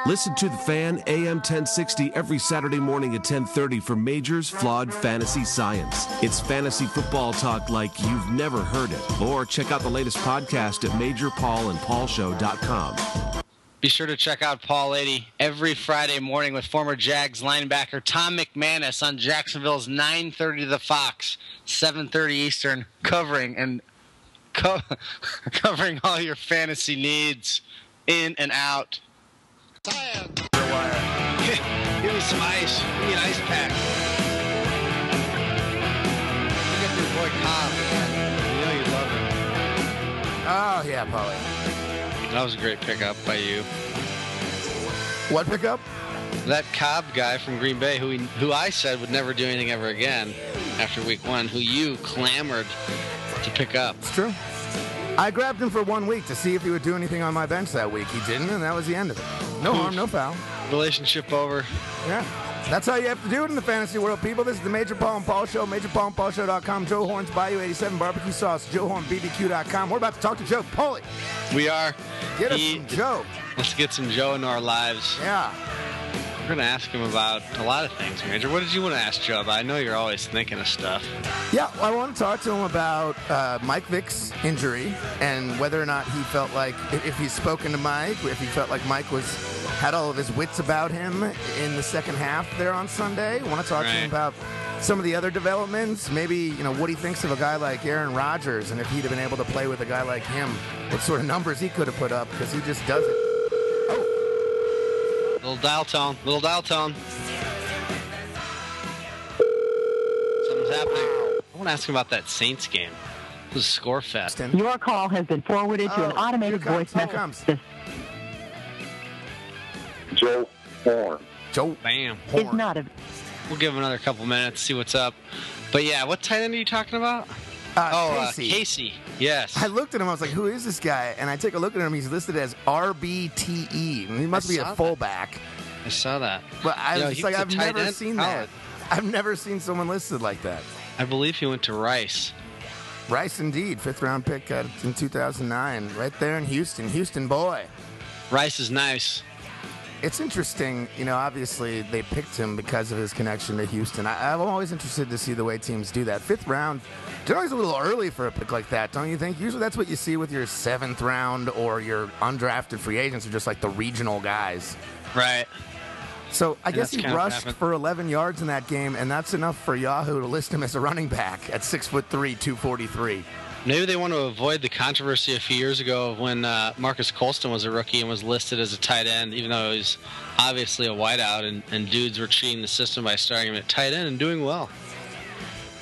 Listen to The Fan AM 1060 every Saturday morning at 10:30 for Major's Flawed Fantasy Science. It's fantasy football talk like you've never heard it. Or check out the latest podcast at MajorPaulandPaulShow.com. Be sure to check out Paul 80 every Friday morning with former Jags linebacker Tom McManus on Jacksonville's 9:30 to the Fox, 7:30 Eastern, covering all your fantasy needs in and out. Science. Give me some ice. Give me an ice pack. Look at your boy Cobb, man. You know you love him. Oh, yeah, Paulie. That was a great pickup by you. What pickup? That Cobb guy from Green Bay, who I said would never do anything ever again after week 1, who you clamored to pick up. It's true. I grabbed him for 1 week to see if he would do anything on my bench that week. He didn't, and that was the end of it. No harm, no foul. Relationship over. Yeah. That's how you have to do it in the fantasy world, people. This is the Major Paul and Paul Show, MajorPaulandPaulShow.com, Joe Horn's Bayou 87 Barbecue Sauce, JoeHornBBQ.com. We're about to talk to Joe. Paulie. We are. Get us some Joe. Let's get some Joe into our lives. Yeah. We're going to ask him about a lot of things, Major. What did you want to ask Joe about? I know you're always thinking of stuff. Yeah, I want to talk to him about Mike Vick's injury and whether or not he felt like, if he's spoken to Mike, if he felt like Mike had all of his wits about him in the second half there on Sunday. I want to talk to him about some of the other developments, maybe, what he thinks of a guy like Aaron Rodgers, and if he'd have been able to play with a guy like him, what sort of numbers he could have put up, because he just doesn't. Little dial tone. Something's happening. I want to ask him about that Saints game. It was score fest. Your call has been forwarded to an automated voice message. Joe Horn. Joe Bam. Is not a... We'll give him another couple minutes, see what's up. But yeah, what tight end are you talking about? Casey. Yes. I looked at him. I was like, "Who is this guy?" And I take a look at him. He's listed as RBTE. He must be a fullback. I saw that. But I've never seen that. I've never seen someone listed like that. I believe he went to Rice. Rice, indeed, 5th-round pick in 2009, right there in Houston. Houston boy. Rice is nice. It's interesting, obviously they picked him because of his connection to Houston. I'm always interested to see the way teams do that. 5th round, generally is a little early for a pick like that, don't you think? Usually that's what you see with your 7th round or your undrafted free agents are just like the regional guys. Right. So I guess he rushed for 11 yards in that game, and that's enough for Yahoo to list him as a running back at 6'3", 243. Maybe they want to avoid the controversy a few years ago when Marcus Colston was a rookie and was listed as a tight end, even though he was obviously a wideout, and dudes were cheating the system by starting him at tight end and doing well.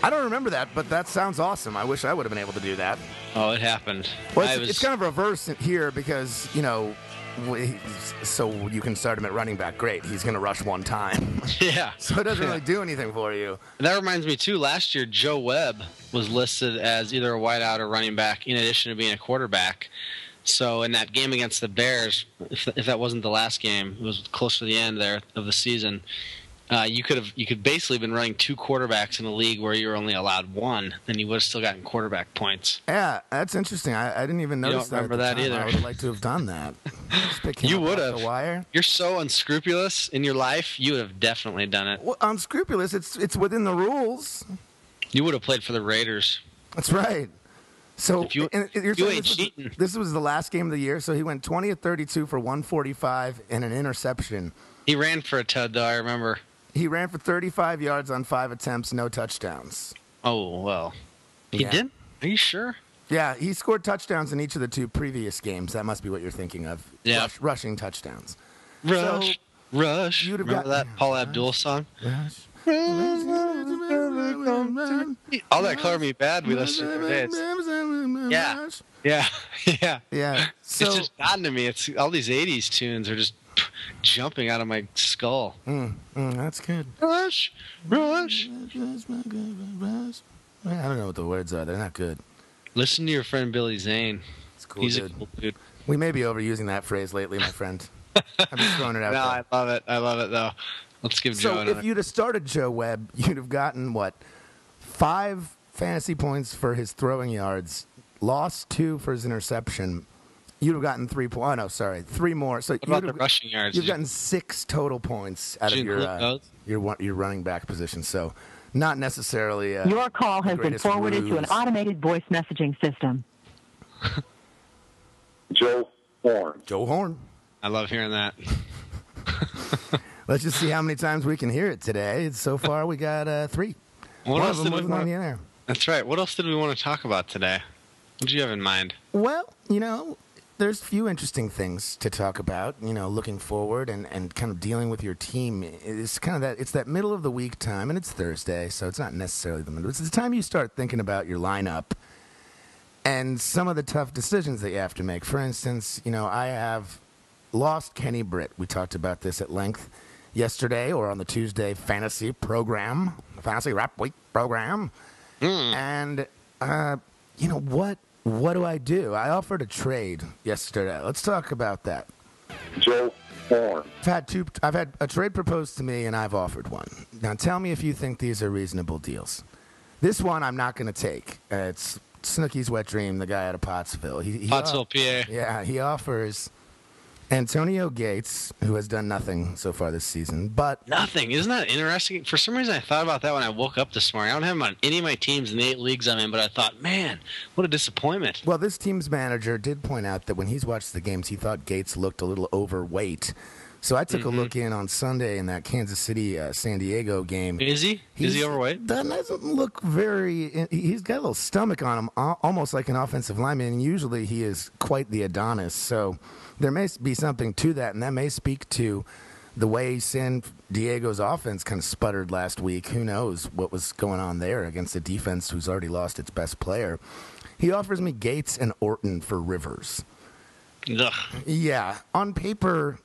I don't remember that, but that sounds awesome. I wish I would have been able to do that. Oh, it happened. Well, it's kind of reverse here because, so you can start him at running back. Great. He's going to rush one time. Yeah. So it doesn't really do anything for you. And that reminds me, too, last year Joe Webb was listed as either a wideout or running back in addition to being a quarterback. So in that game against the Bears, if that wasn't the last game, it was close to the end there of the season, you could basically been running 2 quarterbacks in a league where you were only allowed 1, and you would have still gotten quarterback points. Yeah, that's interesting. I didn't even notice that. You don't remember that either. I would have liked to have done that. You would have. The wire. You're so unscrupulous in your life. You would have definitely done it. Well, unscrupulous. It's within the rules. You would have played for the Raiders. That's right. So you ain't cheating. This was the last game of the year. So he went 20 of 32 for 145 and an interception. He ran for a tud, though. I remember. He ran for 35 yards on 5 attempts, no touchdowns. Oh, well. He did? Are you sure? Yeah, he scored touchdowns in each of the 2 previous games. That must be what you're thinking of. Yeah. Rushing touchdowns. Rush. Remember that Paul Abdul song? Rush. All that Color Me Bad we listened to for days. Yeah. So, it's just gotten to me. It's all these 80s tunes are just jumping out of my skull. That's good. Rush. I don't know what the words are. They're not good. Listen to your friend Billy Zane. It's cool, He's dude. a cool dude. We may be overusing that phrase lately, my friend. I'm just throwing it out there. I love it, though. Let's give Joe another. So if you'd have started Joe Webb, you'd have gotten, 5 fantasy points for his throwing yards, lost 2 for his interception, You'd have gotten 3 points. Oh, no, sorry. 3 more. So What about the rushing yards? You've gotten 6 total points out of your running back position. So not necessarily your call has been forwarded to an automated voice messaging system. Joe Horn. Joe Horn. I love hearing that. Let's just see how many times we can hear it today. So far, we got 3. What else did we wasn't on the air. That's right. What else did we want to talk about today? What did you have in mind? Well, there's a few interesting things to talk about, looking forward and kind of dealing with your team. It's kind of it's that middle of the week time, and it's Thursday, so it's not necessarily the middle. It's the time you start thinking about your lineup and some of the tough decisions that you have to make. For instance, I have lost Kenny Britt. We talked about this at length yesterday or on the Tuesday fantasy wrap week program. And, what do I do? I offered a trade yesterday. Let's talk about that. Joe Horn. I've had a trade proposed to me, and I've offered one. Now, tell me if you think these are reasonable deals. This one I'm not going to take. It's Snooky's wet dream, the guy out of Pottsville. Pottsville, PA. Yeah, he offers Antonio Gates, who has done nothing so far this season, but... Nothing. Isn't that interesting? For some reason, I thought about that when I woke up this morning. I don't have him on any of my teams in the 8 leagues I'm in, but I thought, man, what a disappointment. Well, this team's manager did point out that when he's watched the games, he thought Gates looked a little overweight. So I took a look in on Sunday in that Kansas City San Diego game. Is he? Is he overweight? That doesn't look very... He's got a little stomach on him, almost like an offensive lineman, and usually he is quite the Adonis, so... There may be something to that, and that may speak to the way San Diego's offense kind of sputtered last week. Who knows what was going on there against a defense who's already lost its best player. He offers me Gates and Orton for Rivers. Ugh. Yeah. On paper,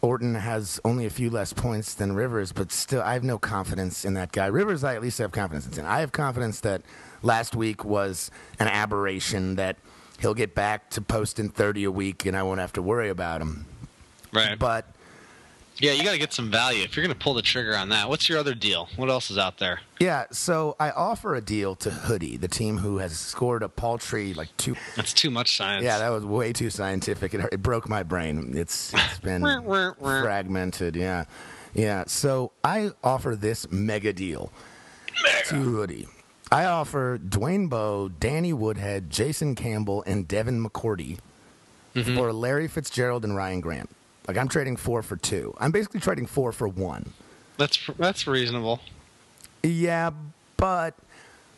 Orton has only a few less points than Rivers, but still, I have no confidence in that guy. Rivers, I at least have confidence in. I have confidence that last week was an aberration, that he'll get back to posting 30 a week, and I won't have to worry about him. Right. But yeah, you got to get some value if you're going to pull the trigger on that. What's your other deal? What else is out there? Yeah, so I offer a deal to Hoodie, the team who has scored a paltry That's too much science. Yeah, that was way too scientific. It broke my brain. It's been fragmented. Yeah. So I offer this mega deal to Hoodie. I offer Dwayne Bowe, Danny Woodhead, Jason Campbell, and Devin McCourty for Larry Fitzgerald and Ryan Grant. Like, I'm trading 4 for 2. I'm basically trading 4 for 1. That's reasonable. Yeah, but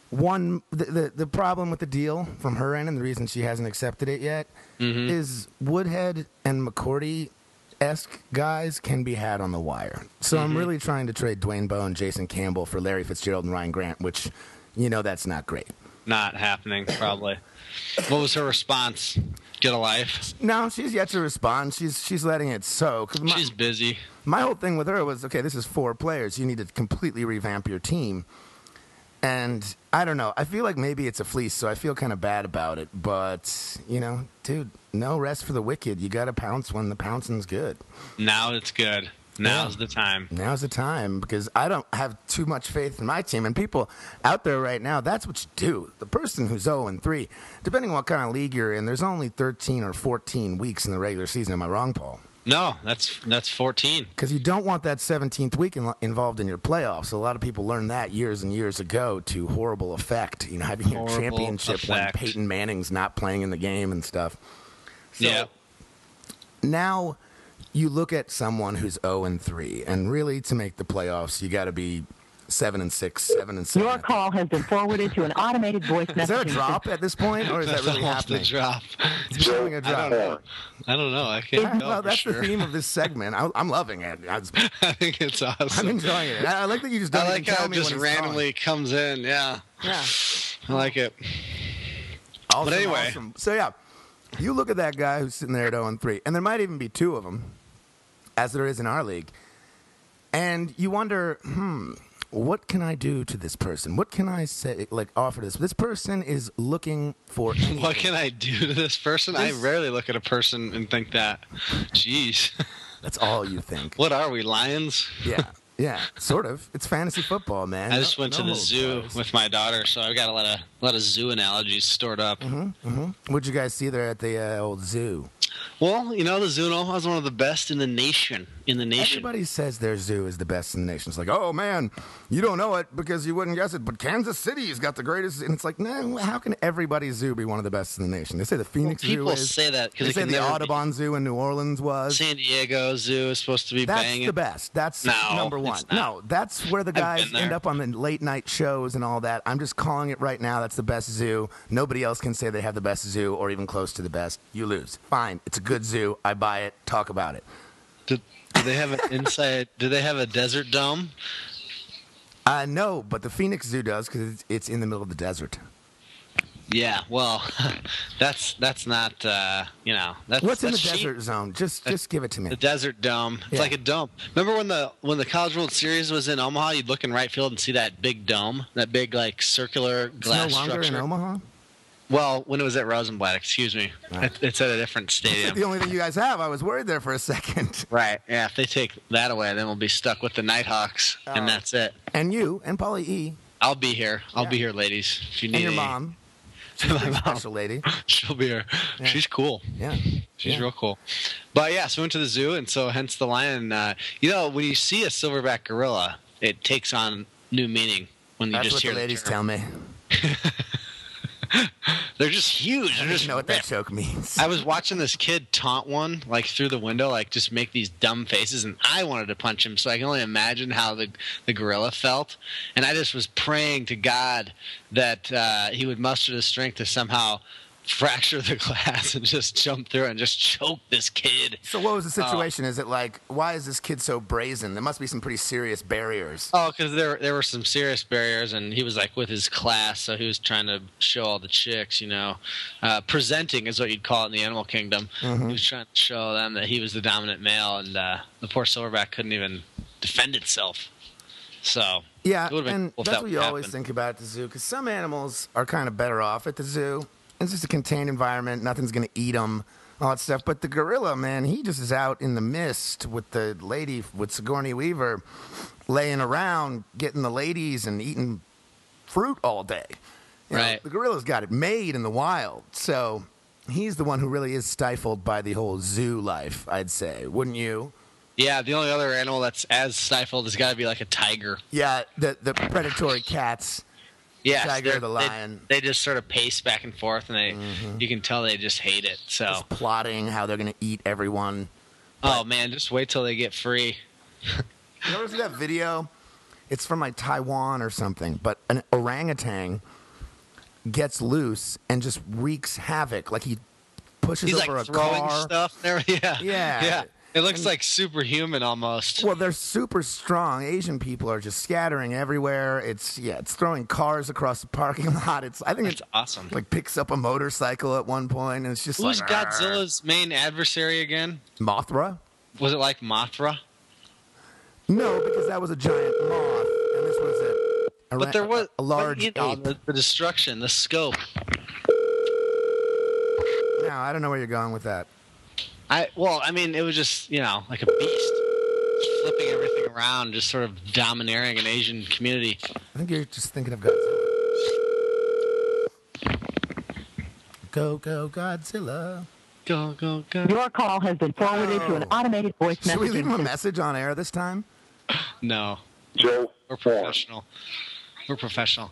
the problem with the deal from her end, and the reason she hasn't accepted it yet, is Woodhead and McCourty-esque guys can be had on the wire. So I'm really trying to trade Dwayne Bowe and Jason Campbell for Larry Fitzgerald and Ryan Grant, which... that's not great. Not happening, probably. What was her response? Get a life? No, she's yet to respond. She's letting it soak. She's busy. My whole thing with her was, okay, this is 4 players. You need to completely revamp your team. And I don't know. I feel like maybe it's a fleece, so I feel kind of bad about it. But, dude, no rest for the wicked. You got to pounce when the pouncing's good. Now it's good. Now's the time. Now's the time, because I don't have too much faith in my team. And people out there right now, that's what you do. The person who's 0-3, depending on what kind of league you're in, there's only 13 or 14 weeks in the regular season. Am I wrong, Paul? No, that's 14. Because you don't want that 17th week involved in your playoffs. A lot of people learned that years and years ago to horrible effect. Having your championship when Peyton Manning's not playing in the game and stuff. So now... you look at someone who's 0-3, and really to make the playoffs, you got to be 7-6, 7-7. Your call has been forwarded to an automated voice messaging. Is that a drop at this point, or is that really happening? It's a drop. It's becoming a drop. I don't know. I can't tell. Well, that's for the theme of this segment. I'm loving it. I think it's awesome. I'm enjoying it. I like that you just don't even tell me when he's randomly comes in. Yeah. I like it. Awesome, but anyway. Awesome. So, yeah, you look at that guy who's sitting there at 0-3, and there might even be 2 of them, as there is in our league, and you wonder, what can I do to this person? What can I say, offer this? This person is looking for anything. What can I do to this person? I rarely look at a person and think that. Jeez. That's all you think. What are we, lions? Yeah. Yeah, sort of. It's fantasy football, man. I just went to the holds zoo bars. with my daughter, so I've got a lot of zoo analogies stored up. What'd you guys see there at the old zoo? Well, the zoo in Omaha is one of the best in the nation. Everybody says their zoo is the best in the nation. It's like, oh man, you don't know it because you wouldn't guess it, but Kansas City's got the greatest. And it's like, no, how can everybody's zoo be one of the best in the nation? They say the Phoenix Zoo People is. say that They because say the Audubon Zoo in New Orleans was. San Diego Zoo is supposed to be That's banging. the best. That's No, number one. it's not. No, that's where the been guys there. end up on the late night shows and all that. I'm just calling it right now. That's the best zoo. Nobody else can say they have the best zoo or even close to the best. You lose. Fine. It's a good zoo. I buy it. Talk about it. Do they have an inside? Do they have a desert dome? No, but the Phoenix Zoo does because it's in the middle of the desert. Yeah. Well, that's not. That's What's in the that's cheap. desert zone? Just give it to me. The desert dome. It's Yeah. like a dome. Remember when the College World Series was in Omaha? You'd look in right field and see that big dome, that big like circular It's glass no longer structure. in Omaha. Well, when it was at Rosenblatt, excuse me, Right. it's at a different It's stadium. the only thing you guys have. I was worried there for a second. Right. Yeah. If they take that away, then we'll be stuck with the Nighthawks, Oh. and that's it. And you and Polly E. I'll be here. I'll Yeah. be here, ladies. If you need And your any- mom. She's a My pretty mom. special lady. She'll be here. Yeah. She's cool. Yeah. She's Yeah. real cool. But yeah, so we went to the zoo, and so hence the lion. When you see a silverback gorilla, it takes on new meaning when you That's just what hear the ladies term. tell me. They're just huge. I They're don't just even know what that ripped. joke means. I was watching this kid taunt one like through the window, like just make these dumb faces, and I wanted to punch him. So I can only imagine how the gorilla felt, and I just was praying to God that he would muster the strength to somehow fracture the glass and just jump through it and just choke this kid. So what was the situation? Is it like, why is this kid so brazen? There must be some pretty serious barriers. Oh, because there were some serious barriers, and he was like with his class, so he was trying to show all the chicks, presenting is what you'd call it in the animal kingdom. He was trying to show them that he was the dominant male, and the poor silverback couldn't even defend itself. So Yeah, it would've been and cool if that's that what you always happened. think about at the zoo, because some animals are kind of better off at the zoo. It's just a contained environment. Nothing's going to eat them, all that stuff. But the gorilla, man, he just is out in the mist with the lady, with Sigourney Weaver, laying around, getting the ladies and eating fruit all day. You know, Right. the gorilla's got it made in the wild. So he's the one who really is stifled by the whole zoo life, I'd say. Wouldn't you? Yeah, the only other animal that's as stifled has got to be like a tiger. Yeah, the predatory cats. Yeah, Tiger, the lion. They just sort of pace back and forth, and you can tell they just hate it. So, Just plotting how they're going to eat everyone. oh man, just wait till they get free. You ever see that video? It's from like Taiwan or something, but an orangutan gets loose and just wreaks havoc. Like he pushes He's over like a throwing car. stuff there. Yeah, Yeah. It looks like superhuman almost. Well, they're super strong. Asian people are just scattering everywhere. It's throwing cars across the parking lot. I think That's it's awesome. like picks up a motorcycle at one point, and it's just Who's like Godzilla's main adversary again? Mothra. Was it like Mothra? No, because that was a giant moth, and this was But there was a large but, ape. the destruction, the scope. Now I don't know where you're going with that. I mean, it was just like a beast, flipping everything around, just sort of domineering an Asian community. I think you're just thinking of Godzilla. Go, go, Godzilla. Go, go, go. Your call has been forwarded to an automated voice Should we messaging leave him a system. message on air this time? No, Joe we're Horn. professional. We're professional.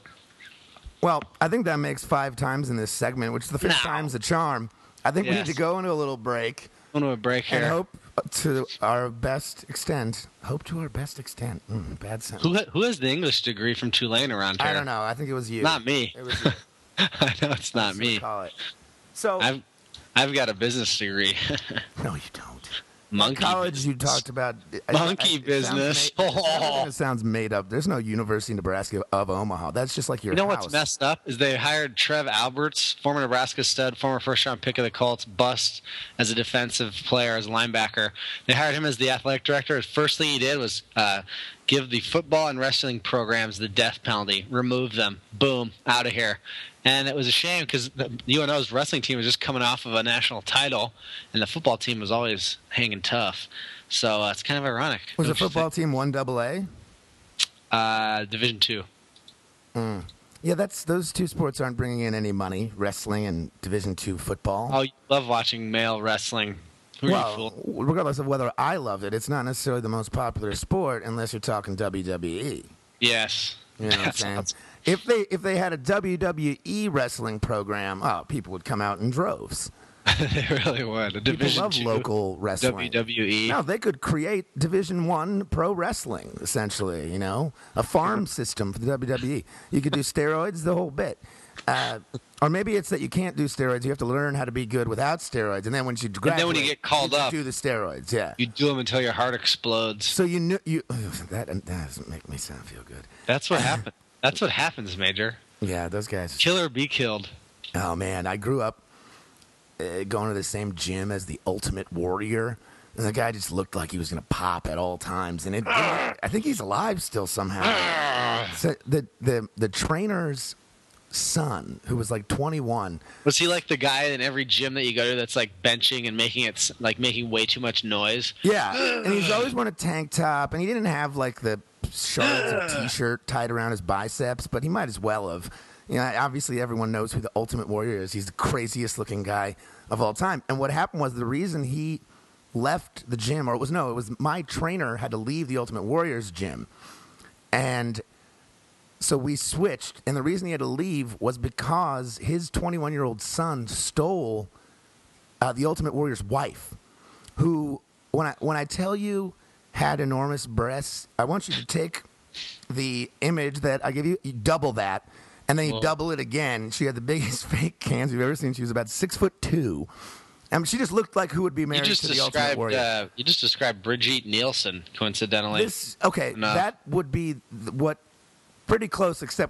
Well, I think that makes 5 times in this segment, which is the 5th No. time's the charm. I think we need Yes. to go into a little break I'm going to a break and here. hope to our best extent. Hope to our best extent. Bad sentence. Who has the English degree from Tulane around here? I don't know. I think it was you. Not me. It was you. I know it's not That's what me. I call it. So, I've got a business degree. no, you don't. Monkey College, business. you talked about Monkey it business. It sounds made up. There's no University of Nebraska of Omaha. That's just like your You know house. what's messed up is they hired Trev Alberts, former Nebraska stud, former first-round pick of the Colts, bust as a defensive player, as a linebacker. They hired him as the athletic director. The first thing he did was give the football and wrestling programs the death penalty, remove them, boom, out of here. And it was a shame because the UNO's wrestling team was just coming off of a national title, and the football team was always hanging tough. So it's kind of ironic. Was the football team 1AA? Division II. Yeah, those two sports aren't bringing in any money, wrestling and Division II football. Oh, you love watching male wrestling. Well, regardless of whether I loved it, it's not necessarily the most popular sport unless you're talking WWE. Yes. You know what I'm saying? If they had a WWE wrestling program, people would come out in droves. They really would. People love local wrestling. WWE. No, they could create Division I pro wrestling, essentially, you know? A farm system for the WWE. You could do steroids, the whole bit. Or maybe it's that you can't do steroids. You have to learn how to be good without steroids. And then when you graduate, and then when you get called up, do the steroids, yeah. You do them until your heart explodes. So that doesn't make me sound feel good. That's what happened. That's what happens, Major. Yeah, those guys. Kill or be killed. Oh, man. I grew up going to the same gym as the Ultimate Warrior. And the guy just looked like he was going to pop at all times. And I think he's alive still somehow. So the trainer's son, who was like 21. Was he like the guy in every gym that you go to that's like benching and making way too much noise? Yeah. And he's always worn a tank top. And he didn't have like the shards of T-shirt tied around his biceps, but he might as well have. You know, obviously everyone knows who the Ultimate Warrior is. He's the craziest looking guy of all time. And what happened was the reason he left the gym, it was my trainer had to leave the Ultimate Warrior's gym. And so we switched. And the reason he had to leave was because his 21-year-old son stole the Ultimate Warrior's wife, who, when I tell you, had enormous breasts. I want you to take the image that I give you, you double that, and then you double it again. She had the biggest fake cans you've ever seen. She was about 6'2". I mean, she just looked like who would be married to the Ultimate Warrior. You just described Brigitte Nielsen, coincidentally. That would be what pretty close, except